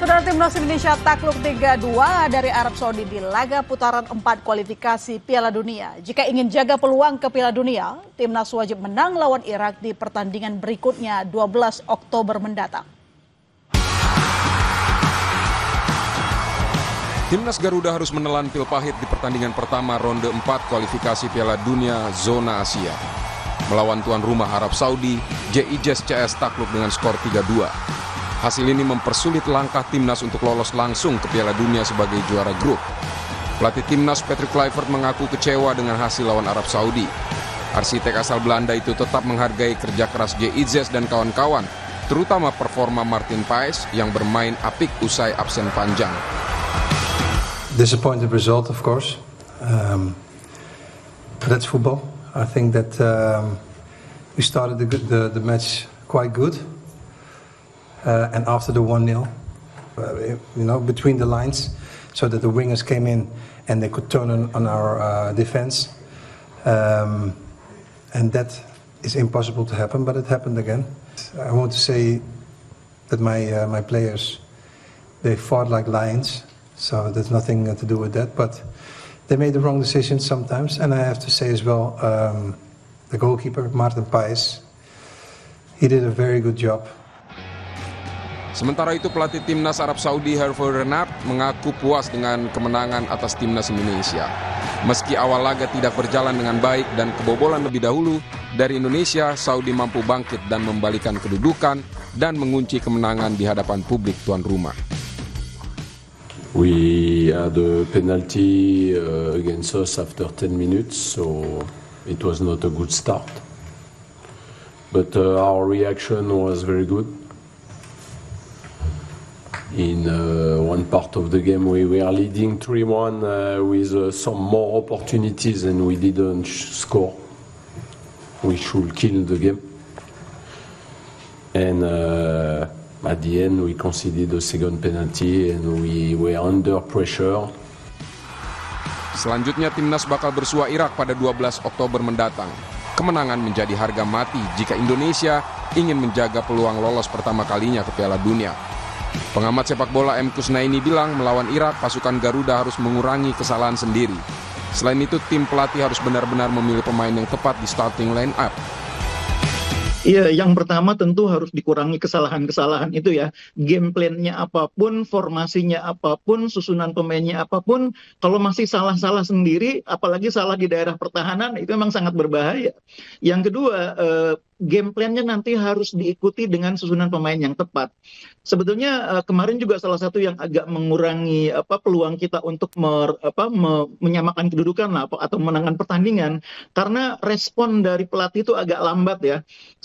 Saudara, Timnas Indonesia takluk 3-2 dari Arab Saudi di laga putaran 4 kualifikasi Piala Dunia. Jika ingin jaga peluang ke Piala Dunia, Timnas wajib menang lawan Irak di pertandingan berikutnya 12 Oktober mendatang. Timnas Garuda harus menelan pil pahit di pertandingan pertama ronde 4 kualifikasi Piala Dunia Zona Asia. Melawan tuan rumah Arab Saudi, JIJS CS takluk dengan skor 3-2. Hasil ini mempersulit langkah Timnas untuk lolos langsung ke Piala Dunia sebagai juara grup. Pelatih Timnas Patrick Kluivert mengaku kecewa dengan hasil lawan Arab Saudi. Arsitek asal Belanda itu tetap menghargai kerja keras JIJS dan kawan-kawan, terutama performa Martin Paes yang bermain apik usai absen panjang. Disappointed result, of course. But that's football. I think that we started the match quite good. And after the 1-0, between the lines, so that the wingers came in and they could turn on our defense. And that is impossible to happen, but it happened again. I want to say that my players, they fought like lions, so there's nothing to do with that. But they made the wrong decisions sometimes, and I have to say as well, the goalkeeper, Martin Paes, he did a very good job. Sementara itu pelatih Timnas Arab Saudi Hervé Renard mengaku puas dengan kemenangan atas Timnas Indonesia. Meski awal laga tidak berjalan dengan baik dan kebobolan lebih dahulu, dari Indonesia, Saudi mampu bangkit dan membalikan kedudukan dan mengunci kemenangan di hadapan publik tuan rumah. We had a penalty against us after 10 minutes, so it was not a good start. But our reaction was very good. In one part of the game we were leading 3-1 with some more opportunities and we didn't score. We should kill the game. And at the end we conceded a second penalty and we were under pressure. Selanjutnya Timnas bakal bersua Irak pada 12 Oktober mendatang. Kemenangan menjadi harga mati jika Indonesia ingin menjaga peluang lolos pertama kalinya ke Piala Dunia. Pengamat sepak bola M. Kusnaini bilang melawan Irak pasukan Garuda harus mengurangi kesalahan sendiri. Selain itu tim pelatih harus benar-benar memilih pemain yang tepat di starting line up. Iya, yang pertama tentu harus dikurangi kesalahan-kesalahan itu ya. Game plan-nya apapun, formasinya apapun, susunan pemainnya apapun, kalau masih salah-salah sendiri, apalagi salah di daerah pertahanan, itu memang sangat berbahaya. Yang kedua, game plan-nya nanti harus diikuti dengan susunan pemain yang tepat. Sebetulnya kemarin juga salah satu yang agak mengurangi peluang kita untuk menyamakan kedudukan lah, atau menangkan pertandingan, karena respon dari pelatih itu agak lambat ya.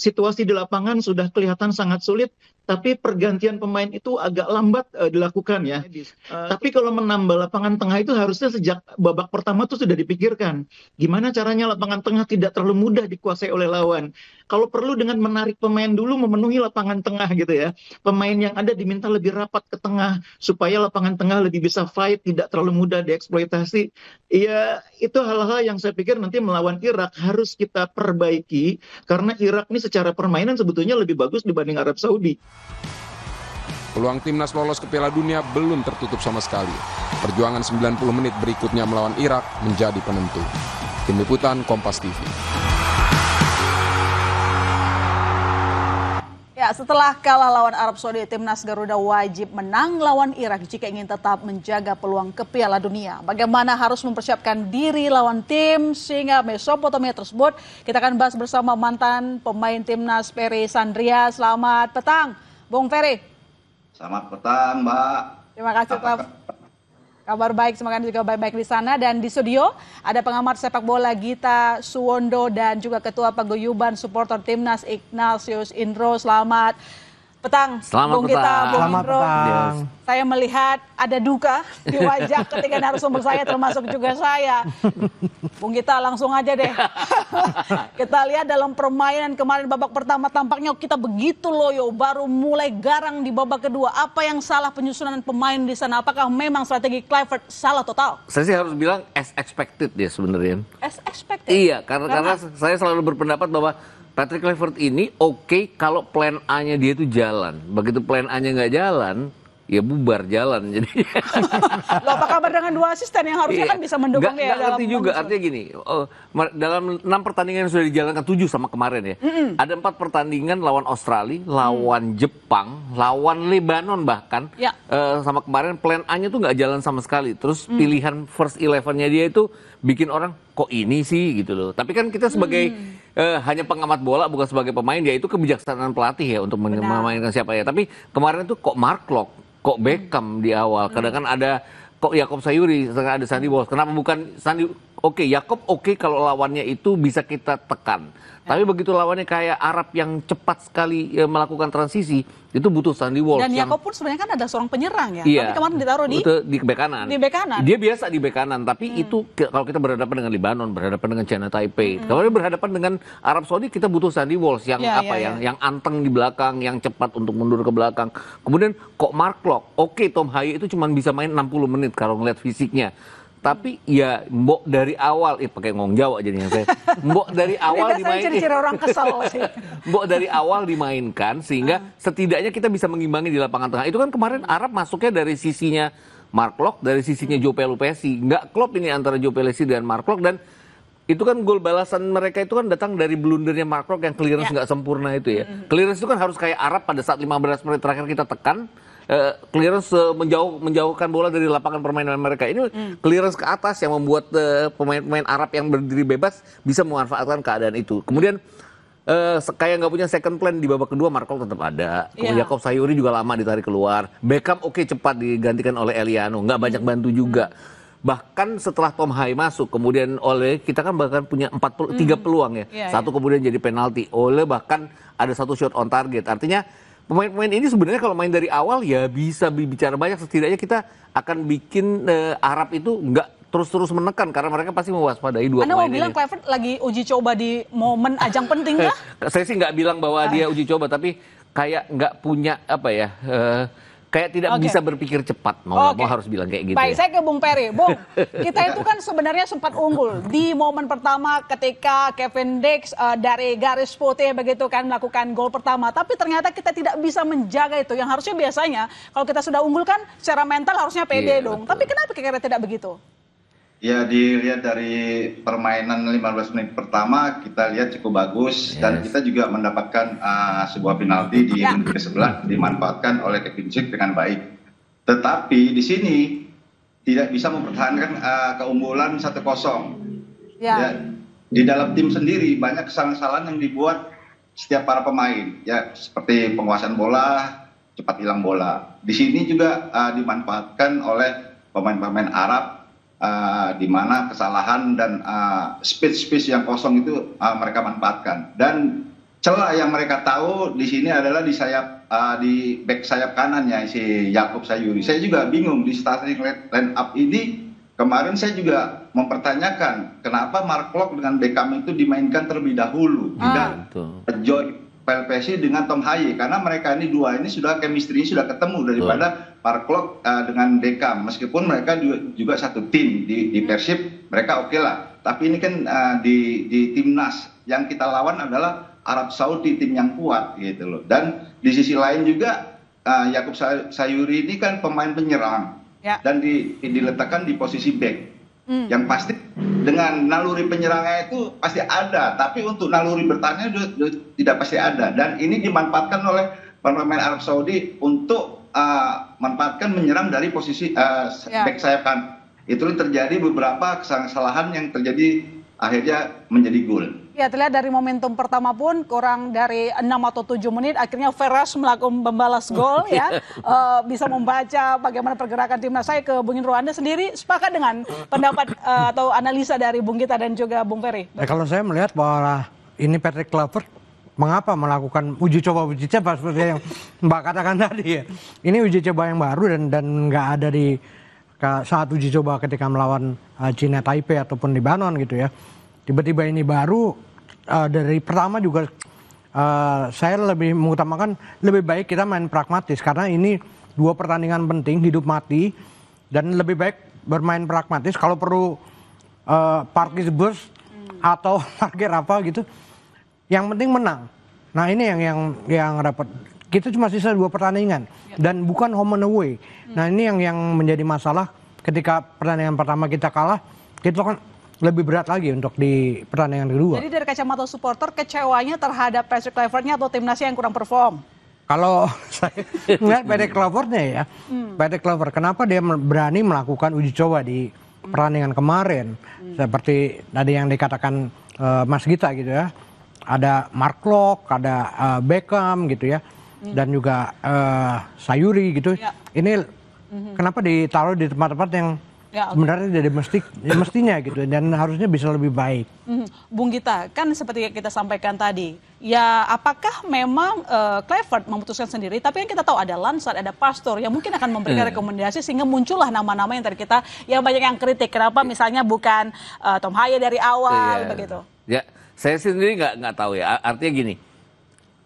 Situasi di lapangan sudah kelihatan sangat sulit, tapi pergantian pemain itu agak lambat dilakukan ya. Tapi kalau menambah lapangan tengah itu harusnya sejak babak pertama itu sudah dipikirkan. Gimana caranya lapangan tengah tidak terlalu mudah dikuasai oleh lawan. Kalau perlu dengan menarik pemain dulu memenuhi lapangan tengah gitu ya. Pemain yang ada diminta lebih rapat ke tengah supaya lapangan tengah lebih bisa fight, tidak terlalu mudah dieksploitasi. Ya, itu hal-hal yang saya pikir nanti melawan Irak harus kita perbaiki karena Irak ini secara permainan sebetulnya lebih bagus dibanding Arab Saudi. Peluang Timnas lolos ke Piala Dunia belum tertutup sama sekali. Perjuangan 90 menit berikutnya melawan Irak menjadi penentu. Tim Liputan Kompas TV. Ya, setelah kalah lawan Arab Saudi, Timnas Garuda wajib menang lawan Irak jika ingin tetap menjaga peluang ke Piala Dunia. Bagaimana harus mempersiapkan diri lawan tim sehingga Mesopotamia tersebut, kita akan bahas bersama mantan pemain Timnas Ferry Sandria. Selamat petang, Bung Ferry. Selamat petang, Mbak. Terima kasih telah kabar baik, semoga juga baik-baik di sana. Dan di studio ada pengamat sepak bola Gita Suwondo dan juga Ketua Paguyuban Supporter Timnas Ignatius Indro. Selamat petang, Bung Gita, Bung Indro. Saya melihat ada duka di wajah ketiga narasumber saya, termasuk juga saya. Bung Gita, langsung aja deh. Kita lihat dalam permainan kemarin babak pertama tampaknya kita begitu loyo, baru mulai garang di babak kedua. Apa yang salah penyusunan pemain di sana? Apakah memang strategi Kluivert salah total? Saya sih harus bilang as expected ya sebenarnya. As expected? Iya, karena saya selalu berpendapat bahwa Patrick Kluivert ini oke kalau plan A-nya dia itu jalan. Begitu plan A-nya nggak jalan, ya bubar jalan jadi. Loh, apa kabar dengan dua asisten yang harusnya kan bisa mendukung dia nggak dalam ngerti juga, menyusun? artinya gini, dalam 6 pertandingan yang sudah dijalankan 7 sama kemarin ya, ada 4 pertandingan lawan Australia, lawan Jepang, lawan Lebanon bahkan, Ya. sama kemarin plan A-nya tuh nggak jalan sama sekali, terus pilihan first 11-nya dia itu bikin orang kok ini sih gitu loh, tapi kan kita sebagai hanya pengamat bola bukan sebagai pemain, ya itu kebijaksanaan pelatih ya untuk memainkan siapa ya, tapi kemarin tuh kok Mark Locke, kok Beckham di awal, kadang kan ada kok Jakob Sayuri, sekarang ada Sandy Walsh. Kenapa bukan Sandy? Oke, Jakob oke kalau lawannya itu bisa kita tekan. Tapi begitu lawannya kayak Arab yang cepat sekali melakukan transisi, itu butuh Sandy Walsh. Dan Jakob pun sebenarnya kan ada seorang penyerang ya, Iya, tapi kemarin ditaruh di bek kanan. di bek kanan. Dia biasa di bek kanan, tapi itu kalau kita berhadapan dengan Lebanon, berhadapan dengan China Taipei. Kalau dia berhadapan dengan Arab Saudi, kita butuh Sandy Walsh yang yang anteng di belakang, yang cepat untuk mundur ke belakang. Kemudian kok Mark Locke, oke Tom Haye itu cuma bisa main 60 menit kalau ngeliat fisiknya. Tapi ya mbok dari awal, pakai ngomong Jawa jadinya saya. Mbok dari awal dimainkan. Ciri-ciri orang kesal sih. Mbok dari awal dimainkan sehingga setidaknya kita bisa mengimbangi di lapangan tengah. Itu kan kemarin Arab masuknya dari sisinya Mark Locke, dari sisinya Joe Pelupessy. Nggak klop ini antara Joe Pelupessy dan Mark Locke, dan itu kan gol balasan mereka itu kan datang dari blundernya Mark Locke yang clearance nggak sempurna itu ya. Clearance itu kan harus kayak Arab pada saat 15 menit terakhir kita tekan. Clearance menjauhkan bola dari lapangan permainan mereka. Ini clearance ke atas yang membuat pemain-pemain Arab yang berdiri bebas bisa memanfaatkan keadaan itu. Kemudian kayak nggak punya second plan di babak kedua, Mark Locke tetap ada. Kemudian Jakob Sayuri juga lama ditarik keluar. Beckham cepat digantikan oleh Eliano, nggak banyak bantu juga. Bahkan setelah Tom Haye masuk, kemudian kita kan bahkan punya 3 peluang ya. Satu kemudian jadi penalti. Bahkan ada 1 shot on target. Artinya pemain-pemain ini sebenarnya kalau main dari awal ya bisa bicara banyak, setidaknya kita akan bikin Arab itu nggak terus-terus menekan karena mereka pasti mewaspadai 2 Anda pemain mau bilang ini. Clifford lagi uji coba di momen ajang penting kah? Saya sih nggak bilang bahwa dia uji coba, tapi kayak nggak punya kayak tidak bisa berpikir cepat, mau harus bilang kayak gitu. Baik, ya. saya ke Bung Peri. Bung, kita itu kan sebenarnya sempat unggul di momen pertama ketika Kevin Dix dari garis putih begitu kan melakukan gol pertama. Tapi ternyata kita tidak bisa menjaga itu. Yang harusnya biasanya kalau kita sudah unggul kan secara mental harusnya pede dong. Betul. Tapi kenapa kira-kira tidak begitu? Ya, dilihat dari permainan 15 menit pertama kita lihat cukup bagus, dan kita juga mendapatkan sebuah penalti di menit ke-11 dimanfaatkan oleh Kevin Dix dengan baik. Tetapi di sini tidak bisa mempertahankan keunggulan 1-0. Ya, di dalam tim sendiri banyak kesalahan-kesalahan yang dibuat setiap para pemain, ya seperti penguasaan bola, cepat hilang bola. Di sini juga dimanfaatkan oleh pemain-pemain Arab. Di mana kesalahan dan space yang kosong itu mereka manfaatkan, dan celah yang mereka tahu di sini adalah di sayap di back sayap kanannya si Jakob Sayuri. Saya juga bingung di starting line up ini. Kemarin saya juga mempertanyakan kenapa Mark Locke dengan Beckham itu dimainkan terlebih dahulu, tidak Joe Pelupessy dengan Tom Haye, karena mereka ini dua ini sudah chemistry sudah ketemu daripada Mark Locke dengan Beckham. Meskipun mereka juga satu tim di Persib, mereka oke lah. Tapi ini kan di timnas yang kita lawan adalah Arab Saudi, tim yang kuat gitu loh. Dan di sisi lain juga Jakob Sayuri ini kan pemain penyerang dan diletakkan di posisi back. Yang pasti dengan naluri penyerangnya itu pasti ada, tapi untuk naluri bertahannya tidak pasti ada. Dan ini dimanfaatkan oleh pemain Arab Saudi untuk manfaatkan menyerang dari posisi back sayap kan. Itu terjadi beberapa kesalahan yang terjadi akhirnya menjadi gol. Ya, terlihat dari momentum pertama pun kurang dari 6 atau 7 menit akhirnya Veras melakukan membalas gol ya. Bisa membaca bagaimana pergerakan timnas. Saya ke Bung Indro, Anda sendiri sepakat dengan pendapat atau analisa dari Bung Gita dan juga Bung Ferry? Kalau saya melihat bahwa ini Patrick Kluivert mengapa melakukan uji coba seperti yang Mbak katakan tadi ya. Ini uji coba yang baru dan nggak ada di saat uji coba ketika melawan China Taipei ataupun Lebanon gitu ya. Tiba-tiba ini baru dari pertama juga saya lebih mengutamakan lebih baik kita main pragmatis karena ini 2 pertandingan penting hidup mati dan lebih baik bermain pragmatis kalau perlu parkir bus atau parkir apa gitu. Yang penting menang. Nah ini yang dapat kita cuma sisa 2 pertandingan dan bukan home and away. Nah ini yang menjadi masalah ketika pertandingan pertama kita kalah, kita kan lebih berat lagi untuk di pertandingan kedua. Jadi dari kacamata supporter, kecewanya terhadap Patrick Kluivert-nya atau timnasnya yang kurang perform? Kalau saya melihat Patrick Kluivert-nya ya, Patrick Kluivert kenapa dia berani melakukan uji coba di pertandingan kemarin, seperti tadi yang dikatakan Mas Gita gitu ya, ada Mark Locke, ada Beckham gitu ya, dan juga Sayuri gitu. Ini kenapa ditaruh di tempat-tempat yang sebenarnya jadi mestinya gitu, dan harusnya bisa lebih baik. Bung Gita, kan seperti yang kita sampaikan tadi, ya apakah memang Kluivert memutuskan sendiri, tapi yang kita tahu ada Lansard, ada Pastor yang mungkin akan memberikan rekomendasi sehingga muncullah nama-nama yang tadi kita, yang banyak yang kritik, kenapa misalnya bukan Tom Haye dari awal begitu. Ya, saya sendiri nggak tahu ya, artinya gini,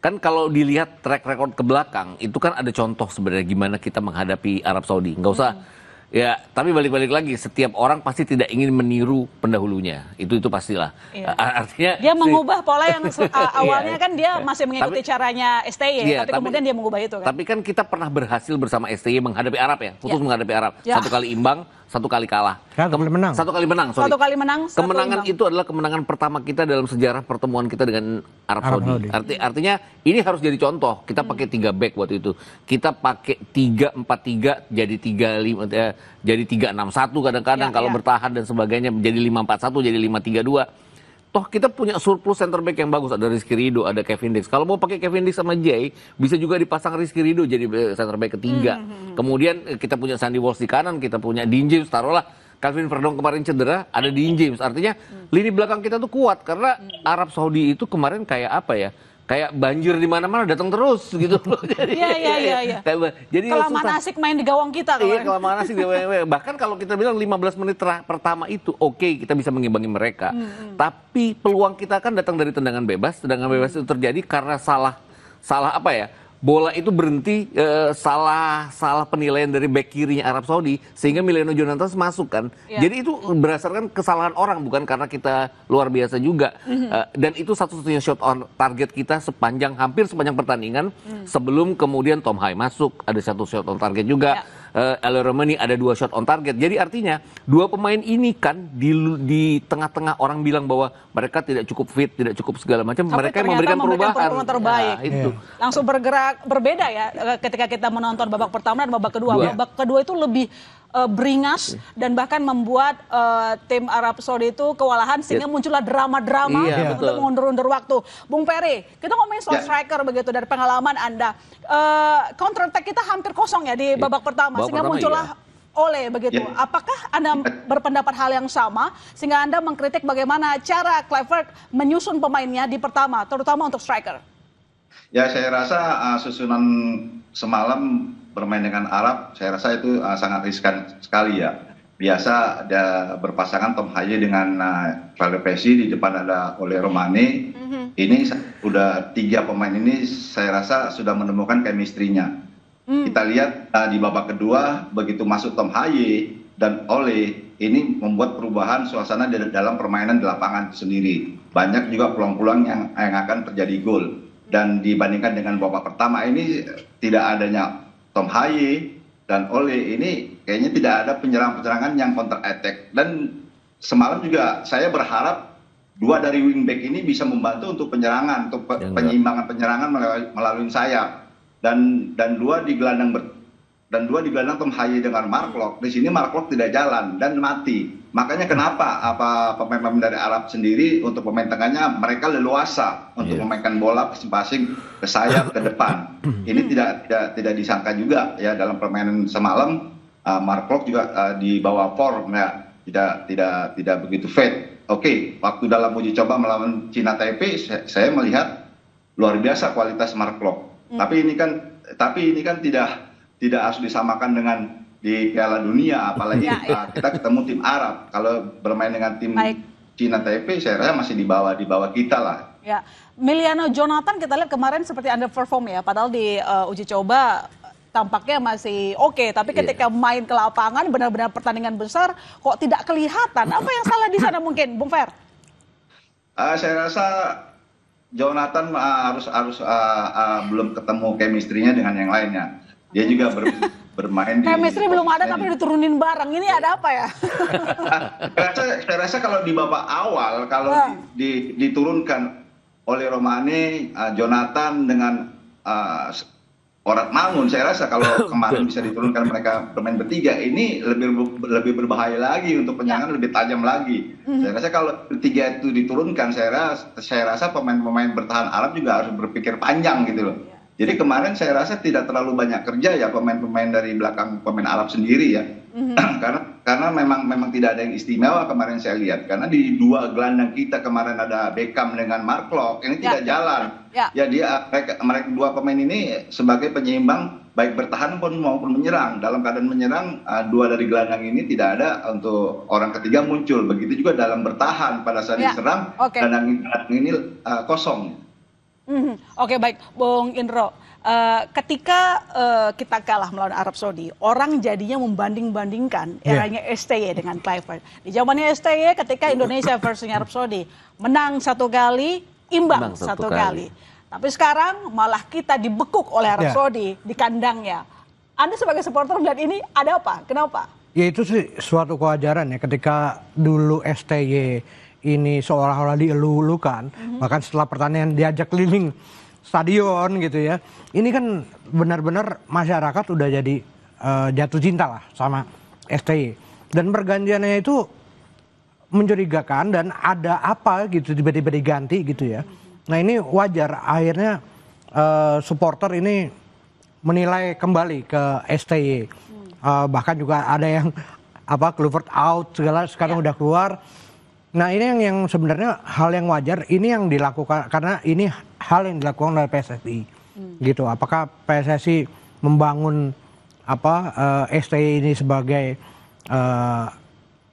kan kalau dilihat track record ke belakang, itu kan ada contoh sebenarnya gimana kita menghadapi Arab Saudi, nggak usah. Ya, tapi balik-balik lagi, setiap orang pasti tidak ingin meniru pendahulunya. Itu pastilah. Artinya dia mengubah pola yang awalnya kan dia masih mengikuti caranya STY, tapi kemudian dia mengubah itu kan. Tapi kan kita pernah berhasil bersama STY menghadapi Arab ya, putus menghadapi Arab. 1 kali imbang, 1 kali kalah. 1 kali menang. 1 kali menang, sorry. 1 kali menang, 1 kemenangan imbang. itu adalah kemenangan pertama kita dalam sejarah pertemuan kita dengan Arab Saudi. Artinya ini harus jadi contoh. Kita pakai 3 back waktu itu. Kita pakai 3-4-3 jadi 3-5 jadi 3-6-1 kadang-kadang kalau bertahan dan sebagainya, jadi 5-4-1 jadi 5-3-2. Toh kita punya surplus center back yang bagus, ada Rizky Ridho, ada Kevin Dix. Kalau mau pakai Kevin Dix sama Jay, bisa juga dipasang Rizky Ridho jadi center back ketiga. Kemudian kita punya Sandy Walsh di kanan, kita punya Dean James, taruhlah Calvin Verdong kemarin cedera, ada Dean James. Artinya lini belakang kita tuh kuat karena Arab Saudi itu kemarin kayak apa ya? Kayak banjir di mana-mana datang terus gitu. Iya. Jadi kelamaan asik main di gawang kita. Iya, kelamaan asik di gawang. Bahkan kalau kita bilang 15 menit pertama itu oke, kita bisa mengimbangi mereka. Tapi peluang kita kan datang dari tendangan bebas. Tendangan bebas itu terjadi karena salah apa ya? Bola itu berhenti salah penilaian dari back kirinya Arab Saudi sehingga Mileno Jonatas masuk kan. Jadi itu berdasarkan kesalahan orang, bukan karena kita luar biasa juga. Dan itu satu-satunya shot on target kita hampir sepanjang pertandingan sebelum kemudian Tom Haye masuk, ada 1 shot on target juga. El Romani ada 2 shot on target. Jadi artinya 2 pemain ini kan di tengah-tengah orang bilang bahwa mereka tidak cukup fit, tidak cukup segala macam. Mereka yang memberikan perubahan terbaik. Itu langsung bergerak berbeda ya ketika kita menonton babak pertama dan babak kedua. Babak kedua itu lebih beringas dan bahkan membuat tim Arab Saudi itu kewalahan sehingga muncullah drama-drama untuk mengundur-undur waktu. Bung Peri, kita ngomongin soal striker begitu, dari pengalaman Anda. Counter attack kita hampir kosong ya di babak pertama sehingga muncullah Ole begitu. Apakah Anda berpendapat hal yang sama sehingga Anda mengkritik bagaimana cara Kluivert menyusun pemainnya di pertama, terutama untuk striker? Ya, saya rasa susunan semalam bermain dengan Arab, saya rasa itu sangat riskan sekali ya. Biasa ada berpasangan Tom Haye dengan Claudio Pessi, di depan ada Ole Romani. Ini udah 3 pemain ini saya rasa sudah menemukan chemistry-nya. Kita lihat di babak kedua begitu masuk Tom Haye dan Ole, ini membuat perubahan suasana dalam permainan di lapangan itu sendiri. Banyak juga peluang-peluang yang akan terjadi gol. Dan dibandingkan dengan babak pertama ini tidak adanya Tom Haye dan Ole, ini kayaknya tidak ada penyerang-penyerangan yang counter attack. Dan semalam juga saya berharap 2 dari wingback ini bisa membantu untuk penyerangan, untuk penyeimbangan penyerangan melalui sayap. Dan 2 di gelandang Tom Haye dengan Mark Locke. Di sini Mark Locke tidak jalan dan mati. Makanya kenapa pemain-pemain dari Arab sendiri untuk pemain tengahnya mereka leluasa untuk memainkan bola masing-masing ke sayap, ke depan. Ini tidak disangka juga ya dalam permainan semalam. Mark Locke juga di bawah form ya, tidak begitu fit. Oke, waktu dalam uji coba melawan Cina Taipei saya melihat luar biasa kualitas Mark Locke. Tapi ini kan tidak harus disamakan dengan di Piala Dunia, apalagi kita ketemu tim Arab. Kalau bermain dengan tim Cina Taipei, saya rasa masih di bawah kita lah. Ya, Miliano Jonathan kita lihat kemarin seperti underperform ya, padahal di uji coba tampaknya masih oke, tapi ketika main ke lapangan benar-benar pertandingan besar kok tidak kelihatan. Apa yang salah di sana mungkin, Bung Fer? Saya rasa Jonathan belum ketemu chemistry-nya dengan yang lainnya. Dia juga bermain di chemistry belum ada tapi diturunin bareng. Ini ada apa ya? Saya rasa kalau di babak awal kalau diturunkan oleh Romani, Jonathan dengan Orat Mangun, saya rasa kalau kemarin bisa diturunkan mereka bermain bertiga, ini lebih berbahaya lagi untuk penyerangan, lebih tajam lagi. Saya rasa kalau bertiga itu diturunkan, saya rasa pemain-pemain bertahan Arab juga harus berpikir panjang gitu loh. Jadi kemarin saya rasa tidak terlalu banyak kerja ya pemain-pemain dari belakang pemain Arab sendiri ya. Karena memang tidak ada yang istimewa kemarin saya lihat. Karena di dua gelandang kita kemarin ada Beckham dengan Mark Locke, ini tidak jalan. Ya mereka dua pemain ini sebagai penyeimbang baik bertahan maupun menyerang. Dalam keadaan menyerang, dua dari gelandang ini tidak ada untuk orang ketiga muncul. Begitu juga dalam bertahan pada saat diserang, gelandang ini kosong. Oke, baik, Bung Indro. Ketika kita kalah melawan Arab Saudi, orang jadinya membanding-bandingkan eranya STY dengan Kluivert. Di zamannya STY ketika Indonesia versus Arab Saudi menang 1 kali, imbang 1 kali. Tapi sekarang malah kita dibekuk oleh Arab Saudi di kandangnya. Anda sebagai supporter melihat ini ada apa? Kenapa? Ya itu sih suatu kewajaran ya, ketika dulu STY ini seolah-olah dielu-elukan, bahkan setelah pertandingan diajak keliling stadion gitu ya. Ini kan benar-benar masyarakat udah jadi jatuh cinta lah sama STY. Dan pergantiannya itu mencurigakan dan ada apa gitu tiba-tiba diganti gitu ya. Nah ini wajar, akhirnya supporter ini menilai kembali ke STY. Bahkan juga ada yang Kluivert out segala, sekarang udah keluar. Nah ini yang sebenarnya hal yang wajar, ini yang dilakukan karena ini hal yang dilakukan oleh PSSI gitu. Apakah PSSI membangun STY ini sebagai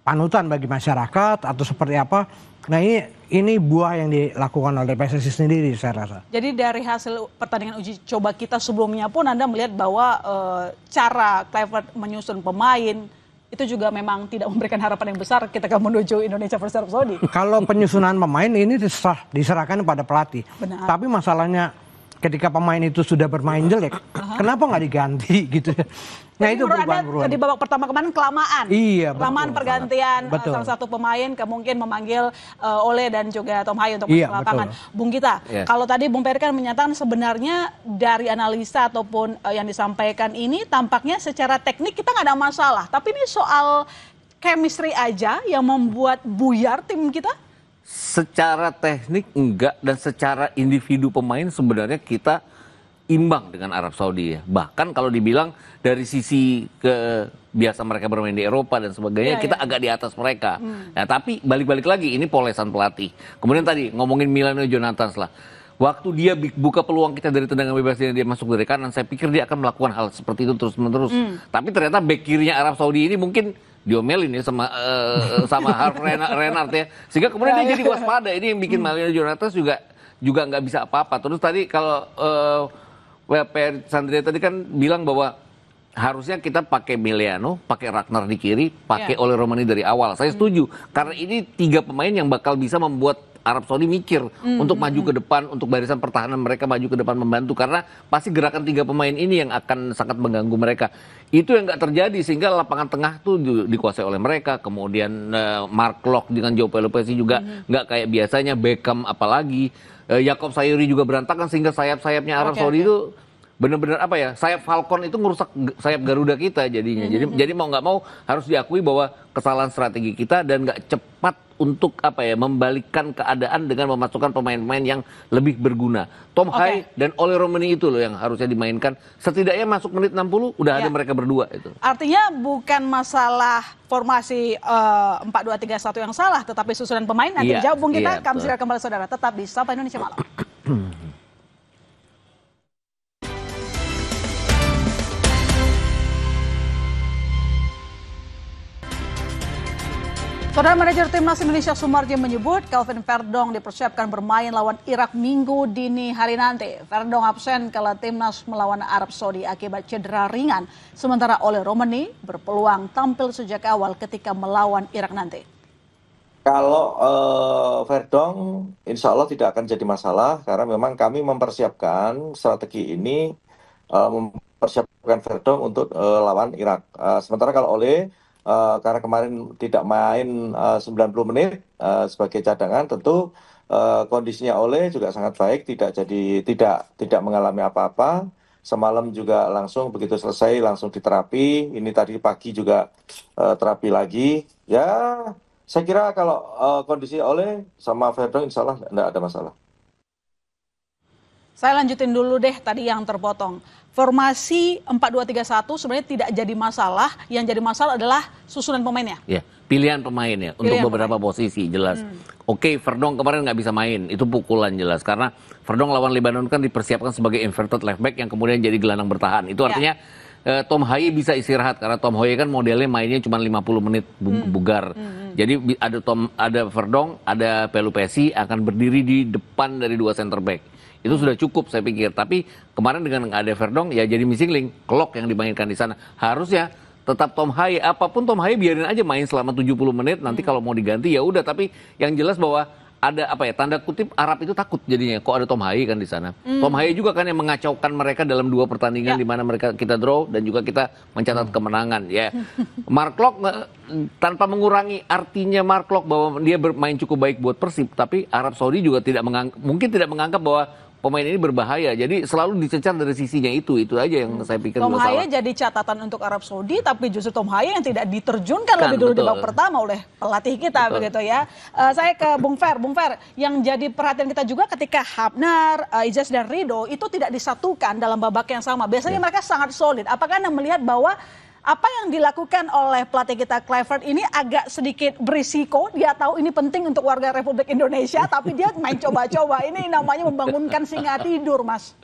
panutan bagi masyarakat atau seperti apa? Nah ini buah yang dilakukan oleh PSSI sendiri saya rasa. Jadi dari hasil pertandingan uji coba kita sebelumnya pun Anda melihat bahwa cara Kluivert menyusun pemain itu juga memang tidak memberikan harapan yang besar ketika menuju Indonesia versus Arab Saudi. Kalau penyusunan pemain ini diserahkan kepada pelatih. Benar. Tapi masalahnya ketika pemain itu sudah bermain jelek, kenapa nggak diganti gitu? Nah itu perubahan-perubahan. Di babak pertama kemarin kelamaan. Iya, kelamaan pergantian salah satu pemain mungkin memanggil Ole dan juga Tom Hai untuk masuk lapangan. Bung Gita, kalau tadi Bung Peri kan menyatakan sebenarnya dari analisa ataupun yang disampaikan ini tampaknya secara teknik kita nggak ada masalah. Tapi ini soal chemistry aja yang membuat buyar tim kita? Secara teknik enggak, dan secara individu pemain sebenarnya kita imbang dengan Arab Saudi ya. Bahkan kalau dibilang dari sisi biasa mereka bermain di Eropa dan sebagainya, kita agak di atas mereka. Nah, tapi balik-balik lagi ini polesan pelatih. Kemudian tadi ngomongin Milano Jonathan lah. Waktu dia buka peluang kita dari tendangan bebas dia masuk dari kanan, saya pikir dia akan melakukan hal seperti itu terus-menerus. Tapi ternyata bek kirinya Arab Saudi ini mungkin diomelin ya sama Harv Renard ya. Sehingga kemudian dia jadi waspada. Ini yang bikin Milano Jonathan juga nggak bisa apa-apa. Terus tadi kalau WP Sandria tadi kan bilang bahwa harusnya kita pakai Miliano, pakai Ragnar di kiri, pakai Ole Romani dari awal. Saya setuju, karena ini 3 pemain yang bakal bisa membuat Arab Saudi mikir untuk maju ke depan, untuk barisan pertahanan mereka maju ke depan membantu, karena pasti gerakan 3 pemain ini yang akan sangat mengganggu mereka. Itu yang nggak terjadi, sehingga lapangan tengah tuh dikuasai oleh mereka. Kemudian Mark Locke dengan João Pelopesi juga nggak kayak biasanya, Beckham apalagi. Yakob Sayuri juga berantakan, sehingga sayap-sayapnya Arab Saudi itu benar-benar sayap Falcon itu ngerusak sayap Garuda kita jadinya. Jadi mau nggak mau harus diakui bahwa kesalahan strategi kita dan nggak cepat untuk membalikkan keadaan dengan memasukkan pemain-pemain yang lebih berguna. Tom Hai dan Ole Romani itu loh yang harusnya dimainkan. Setidaknya masuk menit 60 udah ada mereka berdua itu. Artinya bukan masalah formasi 4-2-3-1 yang salah, tetapi susunan pemain. Nanti jawab Bung kita, kami segera kembali saudara. Tetap di Sapa Indonesia Malam. Saudara manajer Timnas Indonesia Sumarji menyebut Kelvin Verdong dipersiapkan bermain lawan Irak Minggu dini hari nanti. Verdong absen kala Timnas melawan Arab Saudi akibat cedera ringan. Sementara Ole Romani berpeluang tampil sejak awal ketika melawan Irak nanti. Kalau Verdong, insya Allah tidak akan jadi masalah karena memang kami mempersiapkan strategi ini mempersiapkan Verdong untuk lawan Irak. Sementara kalau Ole karena kemarin tidak main 90 menit sebagai cadangan, tentu kondisinya Ole juga sangat baik, tidak mengalami apa-apa. Semalam juga langsung begitu selesai langsung diterapi. Ini tadi pagi juga terapi lagi. Ya. Saya kira kalau kondisi Ole sama Verdong insya Allah tidak ada masalah. Saya lanjutin dulu deh tadi yang terpotong. Formasi 4-2-3-1 sebenarnya tidak jadi masalah. Yang jadi masalah adalah susunan pemainnya. Ya, pilihan pemainnya untuk beberapa posisi jelas. Oke, Verdong kemarin nggak bisa main, itu pukulan jelas. Karena Verdong lawan Lebanon kan dipersiapkan sebagai inverted left back yang kemudian jadi gelandang bertahan. Itu artinya Tom Haye bisa istirahat karena Tom Haye kan modelnya mainnya cuma 50 menit bugar. Jadi ada Verdong, ada Pelupesi akan berdiri di depan dari dua center back. Itu sudah cukup saya pikir. Tapi kemarin dengan nggak ada Verdong ya jadi missing link, Klok yang dimainkan di sana. Harusnya tetap Tom Haye, apapun Tom Haye biarin aja main selama 70 menit. Nanti kalau mau diganti ya udah. Tapi yang jelas bahwa ada tanda kutip Arab itu takut jadinya kok ada Tom Haye kan di sana. Tom Haye juga kan yang mengacaukan mereka dalam dua pertandingan di mana kita draw dan juga kita mencatat kemenangan ya. Mark Klok tanpa mengurangi artinya Mark Klok bahwa dia bermain cukup baik buat Persib, tapi Arab Saudi juga mungkin tidak menganggap bahwa pemain ini berbahaya, jadi selalu dicecar dari sisinya itu aja yang saya pikir Tom Haye salah. jadi catatan untuk Arab Saudi, tapi justru Tom Haye yang tidak diterjunkan lebih dulu di babak pertama oleh pelatih kita begitu ya. Saya ke Bung Fer, yang jadi perhatian kita juga ketika Hafnar, Ijaz dan Rido itu tidak disatukan dalam babak yang sama. Biasanya mereka sangat solid. Apakah Anda melihat bahwa apa yang dilakukan oleh pelatih kita Kluivert ini agak sedikit berisiko? Dia tahu ini penting untuk warga Republik Indonesia, tapi dia main coba-coba. Ini namanya membangunkan singa tidur, Mas.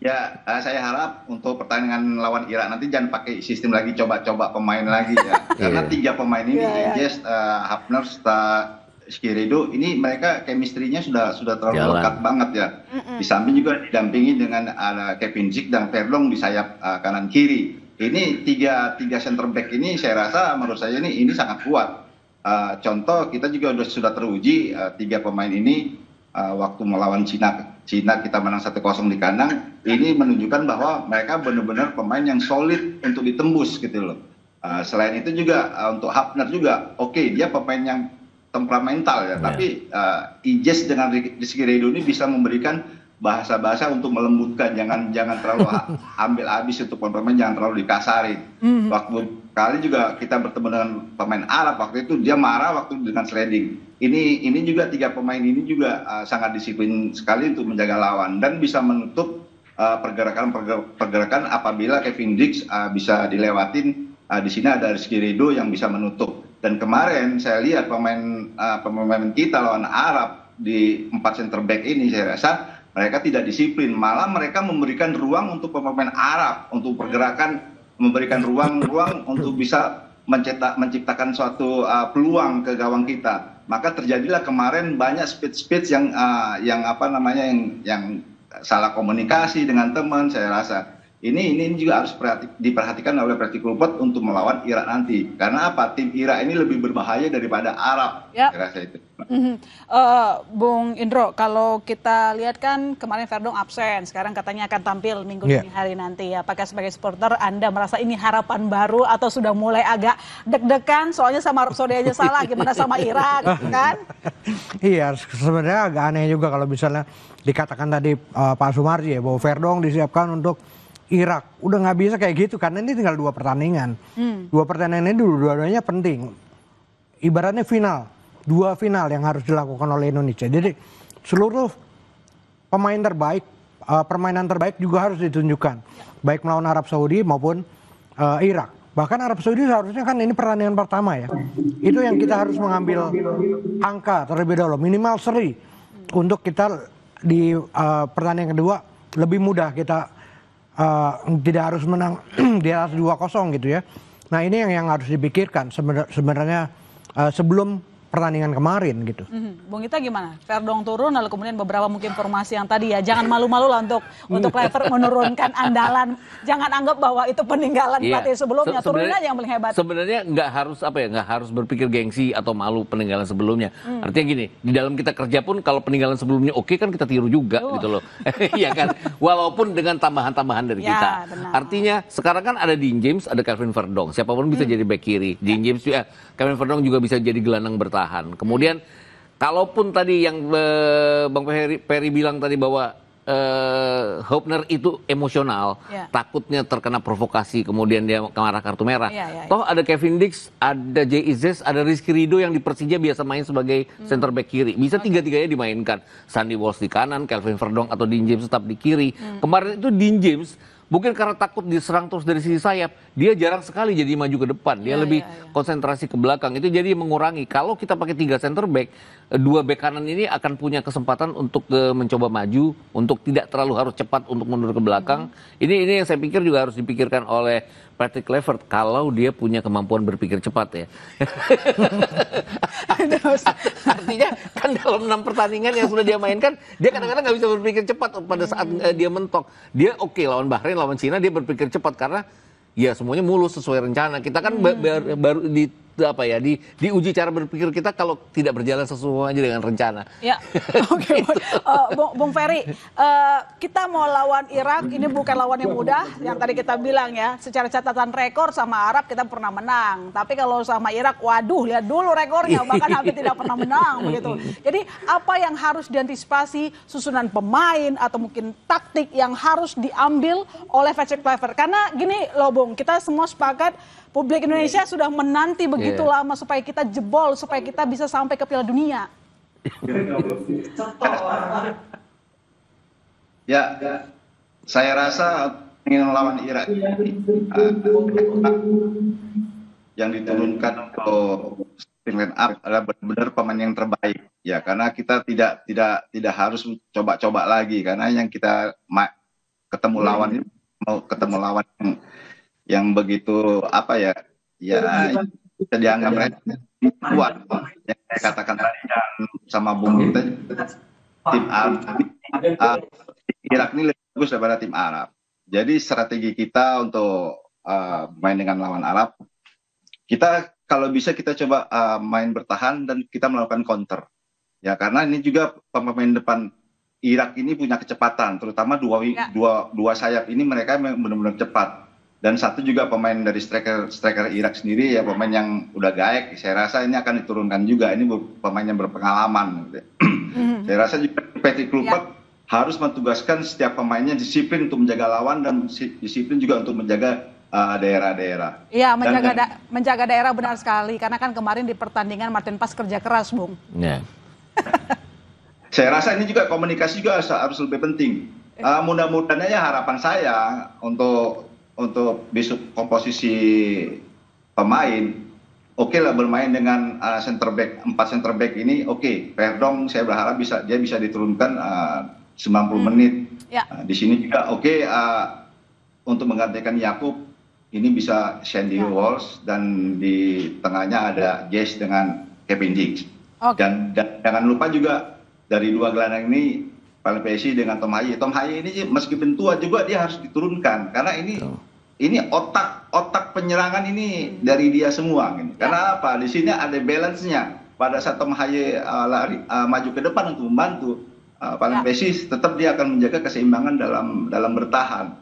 Ya, saya harap untuk pertandingan lawan Irak nanti jangan pakai sistem lagi coba-coba pemain lagi ya. Karena tiga pemain ini, Ijaz, Hafnar, Skiredo, ini mereka chemistry-nya sudah terlalu lekat banget ya. Di samping juga didampingi dengan Kevin Zik dan Verdong di sayap kanan kiri. Ini tiga center back ini saya rasa menurut saya ini sangat kuat. Contoh kita juga sudah teruji tiga pemain ini waktu melawan Cina kita menang 1-0 di kandang. Ini menunjukkan bahwa mereka benar-benar pemain yang solid untuk ditembus gitu loh. Selain itu juga untuk Hafnar juga oke, dia pemain yang temperamental ya. Tapi Ijaz dengan Rizky Ridho ini bisa memberikan bahasa-bahasa untuk melembutkan, jangan terlalu ambil habis untuk pemain, jangan terlalu dikasarin. Waktu kali juga kita bertemu dengan pemain Arab waktu itu dia marah waktu dengan sliding. Ini juga tiga pemain ini juga sangat disiplin sekali untuk menjaga lawan dan bisa menutup pergerakan apabila Kevin Dix bisa dilewatin. Di sini ada Rizky Ridho yang bisa menutup. Dan kemarin saya lihat pemain kita lawan Arab di 4 center back ini saya rasa mereka tidak disiplin, malah mereka memberikan ruang untuk pemain Arab untuk pergerakan, memberikan ruang untuk bisa menciptakan suatu peluang ke gawang kita. Maka terjadilah kemarin banyak speed yang salah komunikasi dengan teman. Saya rasa ini juga harus diperhatikan oleh pelatih Kluivert untuk melawan Irak nanti. Karena apa? Tim Irak ini lebih berbahaya daripada Arab. Ya. Saya rasa itu. Bung Indro, kalau kita lihat kan kemarin Verdong absen, sekarang katanya akan tampil minggu dini hari nanti. Apakah sebagai supporter Anda merasa ini harapan baru atau sudah mulai agak deg-degan? Soalnya sama Arab Saudi aja salah, gimana sama Irak, kan? Iya, sebenarnya agak aneh juga kalau misalnya dikatakan tadi Pak Sumarji ya bahwa Verdong disiapkan untuk Irak. Udah nggak bisa kayak gitu karena ini tinggal 2 pertandingan. 2 pertandingan ini dua-duanya penting. Ibaratnya final. 2 final yang harus dilakukan oleh Indonesia. Jadi seluruh pemain terbaik, permainan terbaik juga harus ditunjukkan. Baik melawan Arab Saudi maupun Irak. Bahkan Arab Saudi seharusnya kan ini pertandingan pertama ya. Itu yang kita harus mengambil angka terlebih dahulu. Minimal seri. Untuk kita di pertandingan kedua lebih mudah kita tidak harus menang di atas 2-0 gitu ya. Nah ini yang harus dipikirkan sebenarnya sebelum pertandingan kemarin gitu. Bung Gita gimana? Verdong turun lalu kemudian beberapa mungkin formasi yang tadi ya, jangan malu-malu lah untuk Kluivert menurunkan andalan. Jangan anggap bahwa itu peninggalan pelatih sebelumnya. Turunin aja yang paling hebat. Sebenarnya nggak harus berpikir gengsi atau malu peninggalan sebelumnya. Artinya gini, di dalam kita kerja pun kalau peninggalan sebelumnya oke kan kita tiru juga gitu loh. Iya kan? Walaupun dengan tambahan-tambahan dari kita. Benar. Artinya sekarang kan ada Dean James, ada Calvin Verdong. Siapapun bisa jadi back kiri. Dean James juga, Calvin Verdong juga bisa jadi gelandang bertahan. Kemudian kalaupun tadi yang Bang Peri bilang tadi bahwa Hopner itu emosional, takutnya terkena provokasi, kemudian dia marah kartu merah. Toh ada Kevin Dix, ada J.I.Z., ada Rizky Ridho yang di Persija biasa main sebagai center back kiri. Bisa tiga-tiganya dimainkan. Sandy Walsh di kanan, Calvin Verdong atau Dean James tetap di kiri. Kemarin itu Dean James mungkin karena takut diserang terus dari sisi sayap, dia jarang sekali jadi maju ke depan. Dia lebih konsentrasi ke belakang. Itu jadi mengurangi. Kalau kita pakai 3 center back, 2 back kanan ini akan punya kesempatan untuk mencoba maju, untuk tidak terlalu harus cepat untuk mundur ke belakang. Ini yang saya pikir juga harus dipikirkan oleh Patrick Kluivert kalau dia punya kemampuan berpikir cepat ya. Artinya kan dalam 6 pertandingan yang sudah dia mainkan, dia kadang-kadang nggak bisa berpikir cepat pada saat dia mentok. Dia oke lawan Bahrain, lawan Cina dia berpikir cepat karena ya semuanya mulus sesuai rencana. Kita kan baru diuji cara berpikir kita kalau tidak berjalan sesuai aja dengan rencana. Ya, oke. Bung Ferry, kita mau lawan Irak, ini bukan lawan yang mudah. Yang tadi kita bilang ya, secara catatan rekor sama Arab kita pernah menang. Tapi kalau sama Irak, waduh, lihat dulu rekornya, bahkan hampir tidak pernah menang begitu. Jadi apa yang harus diantisipasi, susunan pemain atau mungkin taktik yang harus diambil oleh Patrick Kluivert? Karena gini loh Bung, kita semua sepakat publik Indonesia sudah menanti begitu lama supaya kita jebol, supaya kita bisa sampai ke Piala Dunia. Ya, saya rasa ingin melawan Irak yang diturunkan untuk line up adalah benar-benar pemain yang terbaik. Ya, karena kita tidak harus coba-coba lagi karena yang kita ketemu lawan ini mau ketemu lawan yang begitu bisa dianggap kuat. Yang saya katakan tadi sama Bung Gita, tim Arab Irak ini lebih bagus daripada tim Arab. Jadi strategi kita untuk main dengan lawan Arab, kita kalau bisa kita coba main bertahan dan kita melakukan counter. Ya karena ini juga pemain depan Irak ini punya kecepatan, terutama dua sayap ini mereka benar-benar cepat. Dan satu juga pemain dari striker Irak sendiri ya pemain yang udah gaek. Saya rasa ini akan diturunkan juga. Ini pemain yang berpengalaman. Saya rasa juga Patrick Kluivert harus mentugaskan setiap pemainnya disiplin untuk menjaga lawan dan disiplin juga untuk menjaga daerah-daerah. Iya, menjaga daerah benar sekali. Karena kan kemarin di pertandingan Martin Pas kerja keras, Bung. Saya rasa ini juga komunikasi juga harus lebih penting. Mudah-mudahan ya harapan saya untuk besok komposisi pemain oke lah bermain dengan center back 4 center back ini Verdong saya berharap dia bisa diturunkan 90 menit. Di sini juga untuk menggantikan Yakub ini bisa Sandy Walsh dan di tengahnya ada Jess dengan Kevin Dix. Dan jangan lupa juga dari 2 gelandang ini Valpesi dengan Tom Haye. Tom Haye ini meskipun tua juga dia harus diturunkan karena ini otak penyerangan ini dari dia semua. Karena apa? Di sini ada balance-nya. Pada saat Tom Haye maju ke depan untuk membantu, Valpesi tetap dia akan menjaga keseimbangan dalam bertahan.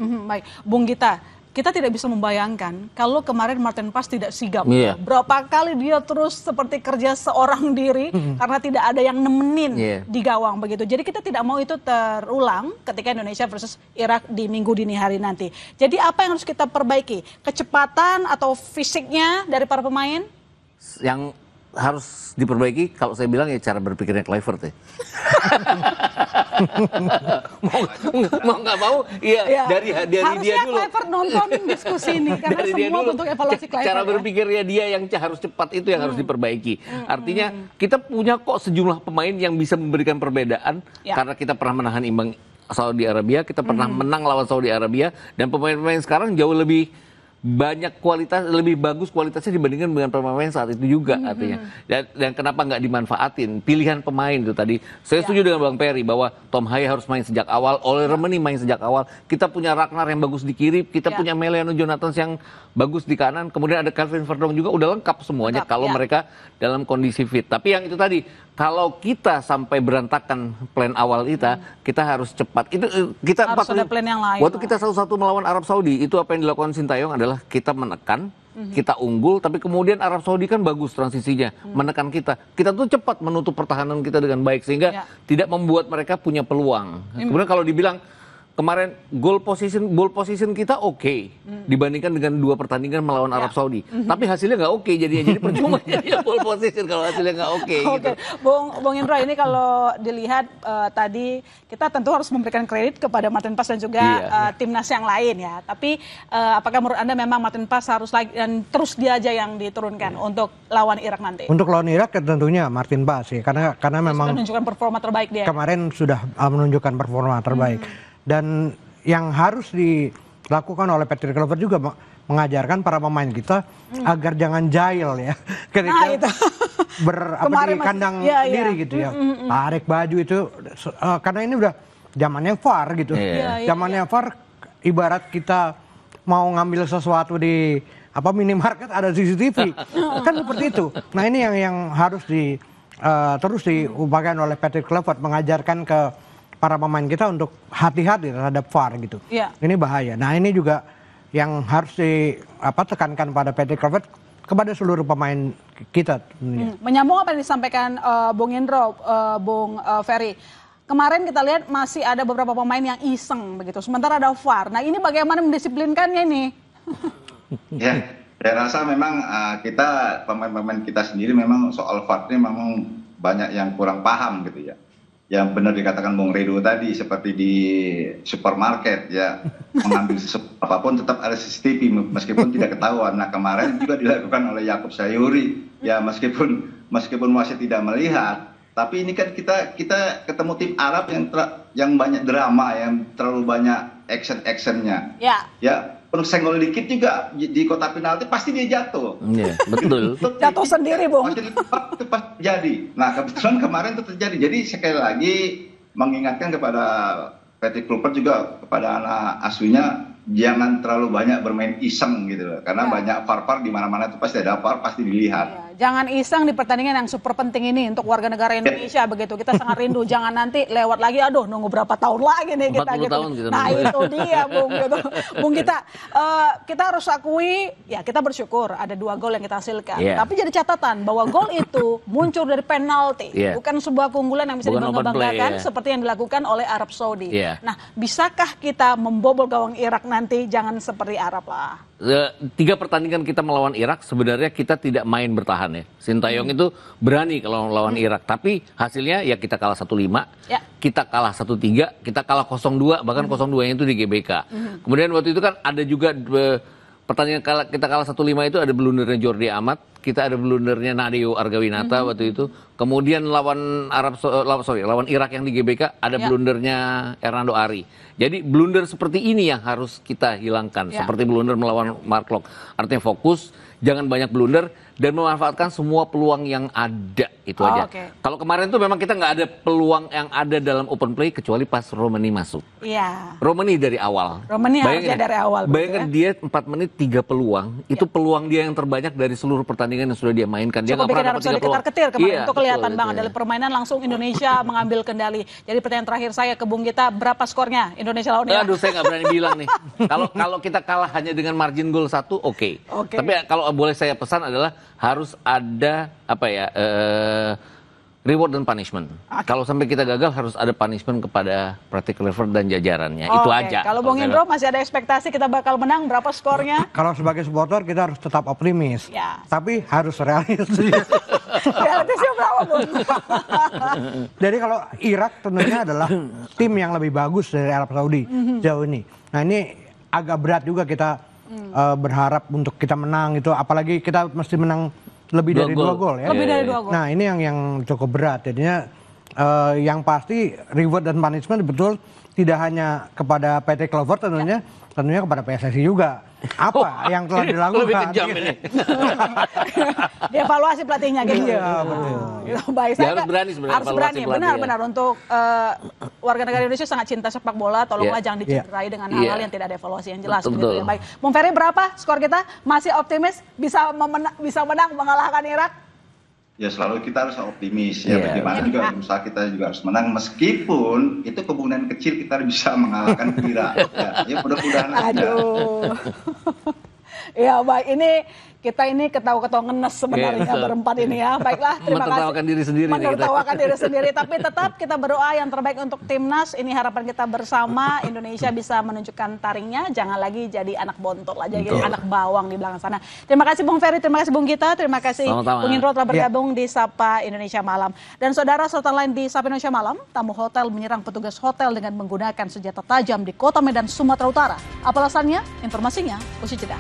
Baik, Bung Gita. Kita tidak bisa membayangkan kalau kemarin Martin Pas tidak sigap. Berapa kali dia terus seperti kerja seorang diri karena tidak ada yang nemenin di gawang begitu. Jadi kita tidak mau itu terulang ketika Indonesia versus Irak di minggu dini hari nanti. Jadi apa yang harus kita perbaiki? Kecepatan atau fisiknya dari para pemain? Yang harus diperbaiki kalau saya bilang ya cara berpikirnya Kluivert ya. mau nggak mau dari dia dulu. Harusnya Kluivert nonton diskusi ini karena semua bentuk evaluasi Kluivert. Cara berpikirnya dia yang harus cepat itu yang harus diperbaiki. Artinya kita punya kok sejumlah pemain yang bisa memberikan perbedaan karena kita pernah menahan imbang Saudi Arabia, kita pernah menang lawan Saudi Arabia dan pemain-pemain sekarang jauh lebih banyak kualitas, lebih bagus kualitasnya dibandingkan dengan pemain saat itu juga artinya. Dan kenapa nggak dimanfaatin pilihan pemain itu tadi. Saya setuju dengan Bang Peri bahwa Tom Haye harus main sejak awal, Ole Remeni main sejak awal. Kita punya Ragnar yang bagus di kiri, kita punya Meliano Jonathans yang bagus di kanan, kemudian ada Calvin Verdong juga, udah lengkap semuanya kalau mereka dalam kondisi fit. Tapi yang itu tadi, kalau kita sampai berantakan plan awal kita harus cepat. Itu kita Harus ada plan yang lain. waktu kita 1-1 melawan Arab Saudi, itu apa yang dilakukan Sintayong adalah kita menekan, kita unggul, tapi kemudian Arab Saudi kan bagus transisinya, menekan kita. Kita tuh cepat menutup pertahanan kita dengan baik sehingga tidak membuat mereka punya peluang. Kemudian kalau dibilang kemarin ball position kita oke dibandingkan dengan 2 pertandingan melawan Arab Saudi. Tapi hasilnya nggak oke jadinya. Jadi percuma jadi ball position kalau hasilnya nggak oke. Gitu. Bung Indra, ini kalau dilihat tadi kita tentu harus memberikan kredit kepada Martin Paes dan juga timnas yang lain ya. Tapi apakah menurut Anda memang Martin Paes harus lagi dan terus dia aja yang diturunkan untuk lawan Irak nanti? Untuk lawan Irak tentunya Martin Paes ya, karena memang menunjukkan performa terbaik dia. Kemarin sudah menunjukkan performa terbaik. Dan yang harus dilakukan oleh Patrick Kluivert juga mengajarkan para pemain kita agar jangan jahil ya ketika di kandang sendiri gitu ya. Tarik baju itu karena ini udah zamannya VAR gitu. Zamannya VAR ibarat kita mau ngambil sesuatu di minimarket ada CCTV. Kan seperti itu. Nah, ini yang harus terus diupayakan oleh Patrick Kluivert, mengajarkan ke para pemain kita untuk hati-hati terhadap VAR gitu. Ini bahaya. Nah, ini juga yang harus ditekankan pada Patrick Kluivert kepada seluruh pemain kita. Menyambung apa yang disampaikan Bung Indro, Bung Ferry. Kemarin kita lihat masih ada beberapa pemain yang iseng begitu. Sementara ada VAR. Nah, ini bagaimana mendisiplinkannya nih? Ya, saya rasa memang kita pemain-pemain kita sendiri memang soal VAR ini memang banyak yang kurang paham gitu ya. Yang benar dikatakan Bung Redo tadi, seperti di supermarket ya, mengambil sesuatu apapun tetap ada CCTV meskipun tidak ketahuan. Nah, kemarin juga dilakukan oleh Yakub Sayuri ya, meskipun wasit tidak melihat, tapi ini kan kita ketemu tim Arab yang banyak drama, yang terlalu banyak actionnya. Ya, senggol dikit juga di kotak penalti pasti dia jatuh. Iya, betul. Jatuh sendiri, Bung. Itu pasti terjadi. Nah, kebetulan kemarin itu terjadi. Jadi sekali lagi mengingatkan kepada Patrick Kluivert juga kepada anak asuhnya jangan terlalu banyak bermain iseng gitu loh. Karena banyak VAR di mana-mana itu pasti ada VAR, pasti dilihat. Jangan iseng di pertandingan yang super penting ini untuk warga negara Indonesia begitu. Kita sangat rindu. Jangan nanti lewat lagi, aduh nunggu berapa tahun lagi nih kita gitu. Tahun gitu. Nah, itu dia, Bung gitu. Bung, kita harus akui ya, kita bersyukur ada 2 gol yang kita hasilkan. Tapi jadi catatan bahwa gol itu muncul dari penalti, bukan sebuah keunggulan yang bisa dibangga-banggakan seperti yang dilakukan oleh Arab Saudi. Nah, bisakah kita membobol gawang Irak nanti? Jangan seperti Arab lah. 3 pertandingan kita melawan Irak sebenarnya kita tidak main bertahan ya. Sintayong itu berani kalau melawan Irak, tapi hasilnya ya kita kalah 1-5, kita kalah 1-3, kita kalah 0-2, bahkan 0-2 itu di GBK. Kemudian waktu itu kan ada juga pertandingan kita kalah 1-5 itu ada blundernya Jordi Amat, kita ada blundernya Nadeo Argawinata waktu itu. Kemudian lawan Irak yang di GBK ada blundernya Hernando Ari. Jadi blunder seperti ini yang harus kita hilangkan, seperti blunder melawan Mark Locke. Artinya fokus, jangan banyak blunder dan memanfaatkan semua peluang yang ada, itu aja. Kalau kemarin tuh memang kita nggak ada peluang yang ada dalam open play kecuali pas Romani masuk. Romani dari awal. Romani harusnya dari awal. Bayangkan dia 4 menit 3 peluang, itu peluang dia yang terbanyak dari seluruh pertandingan yang sudah dia mainkan. Dia nggak pernah dapat 3 peluang. Ketir kemarin itu kelihatan banget dari permainan langsung Indonesia mengambil kendali. Jadi pertanyaan terakhir saya ke Bung Gita, berapa skornya Indonesia lawan Irak? Aduh, saya nggak berani bilang nih. Kalau kita kalah hanya dengan margin gol 1, oke. Tapi kalau boleh saya pesan adalah harus ada reward dan punishment. Kalau sampai kita gagal harus ada punishment kepada Patrick Kluivert dan jajarannya. Itu aja. Kalau Bung Indro masih ada ekspektasi kita bakal menang, berapa skornya? Kalau sebagai supporter kita harus tetap optimis. Tapi harus realistis. Realistisnya berapa, Bung? Jadi kalau Irak tentunya adalah tim yang lebih bagus dari Arab Saudi jauh ini. Nah, ini agak berat juga kita berharap untuk kita menang itu, apalagi kita mesti menang lebih dari 2 gol ya. Lebih dari 2 gol. Nah, ini yang cukup berat. Jadinya yang pasti reward dan punishment betul tidak hanya kepada Patrick Kluivert tentunya kepada PSSI juga. Apa yang telah dilakukan? Lebih kejam ini. Dievaluasi pelatihnya gitu. Iya, betul. Baik, Ya, harus berani sebenarnya harus evaluasi berani, pelatih, benar-benar untuk warga negara Indonesia sangat cinta sepak bola, tolonglah jangan dicederai dengan hal-hal yang tidak ada evaluasi yang jelas. Betul, Begitu betul. ya. Baik, Bung Ferry berapa skor kita? Masih optimis bisa menang mengalahkan Irak? Ya selalu kita harus optimis ya, Iya. bagaimana juga usaha kita juga harus menang meskipun itu kemungkinan kecil kita bisa mengalahkan Irak. Ya mudah-mudahan aja. Aduh. Ya baik, ini kita ini ketawa-ketawa ngenes sebenarnya Iya. berempat ini ya. Baiklah, terima kasih. Menertawakan diri sendiri nih kita. Menertawakan diri sendiri, tapi tetap kita berdoa yang terbaik untuk timnas. Ini harapan kita bersama, Indonesia bisa menunjukkan taringnya, jangan lagi jadi anak bontot aja, jadi anak bawang di belakang sana. Terima kasih Bung Ferry, terima kasih Bung Gita, terima kasih Sama-sama. Bung Indro telah bergabung di Sapa Indonesia Malam. Dan saudara, serta lain di Sapa Indonesia Malam, tamu hotel menyerang petugas hotel dengan menggunakan senjata tajam di Kota Medan, Sumatera Utara. Apa alasannya? Informasinya usai jeda.